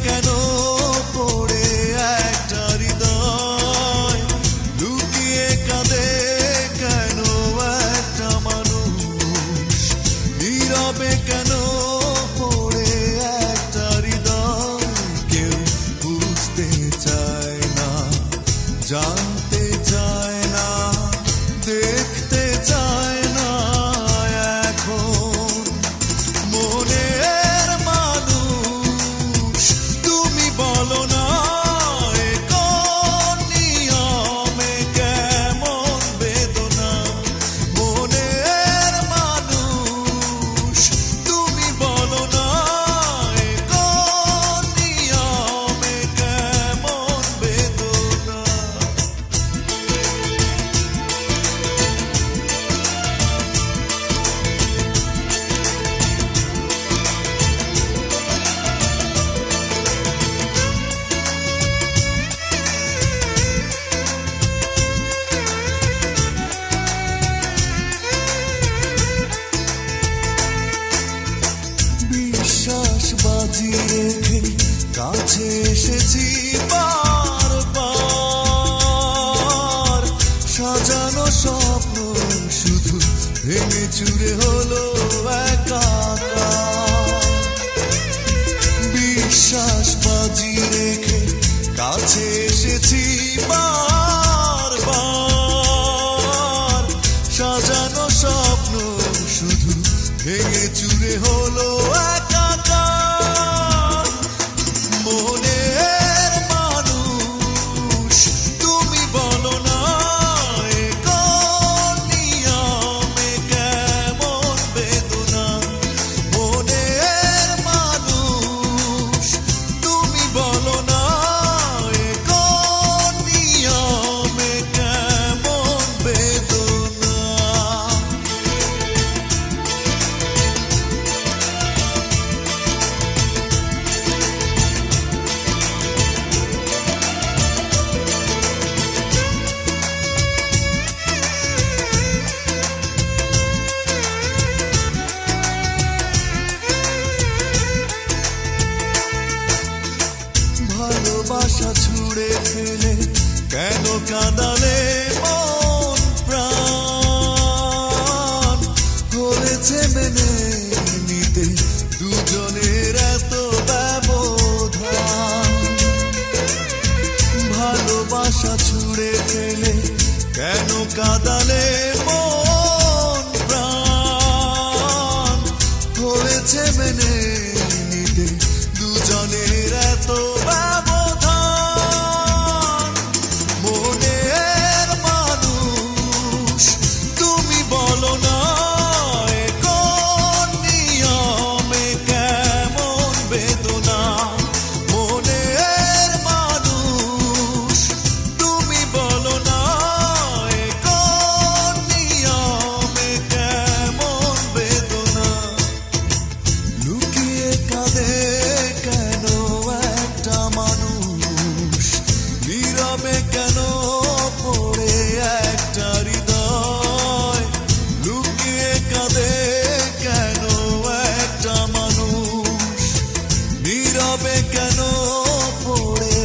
কেন পড়ে একটা হৃদয়, লুকিয়ে কাঁদে কেন একটা মানুষ, নীরবে কেন পড়ে একটা হৃদয়, কেউ বুঝতে চায় না, জানতে চায় না, দেখতে চায় না এখন। মনের মানুষ তুমি বলো না, এ কোন নিয়মে কেমন বেদনা। মনের মানুষ তুমি বলো না, এ কোন নিয়মে কেমন বেদনা। বিশ্বাস বাজি রেখে কাছে এসেছি বারবার, সাজানো স্বপ্ন শুধু ভেঙে চুরে হলো একাকার। বিশ্বাস বাজি রেখে কাছে এসেছি বারবার, সাজানো স্বপ্ন শুধু ভেঙে চুরে হলো একাকার। মনের মানুষ তুমি বলো না, এ কোন নিয়মে কেমন বেদনা। মনের মানুষ তুমি বলো না, এ কোন নিয়মে কেমন বেদনা। ভালোবাসা ছুড়ে ফেলে কেন কাঁদালে মন প্রাণ, হয়েছে মেনে নিতে দুজনের এত ব্যবধান। ভালোবাসা ছুড়ে ফেলে কেন কাঁদালে মন প্রাণ, হয়েছে মেনে নিতে দুজনের এত ব্যবধান। মনের মানুষ তুমি বলো না, এ কোন নিয়মে কেমন বেদনা। মনের মানুষ তুমি বলো না, এ কোন নিয়মে কেমন বেদনা। লুকিয়ে কাঁদে কেন একটা মানুষ, নীরবে কেন পড়ে একটা হৃদয়, লুকিয়ে কাঁদে কেন একটা মানুষ, নীরবে কেন পড়ে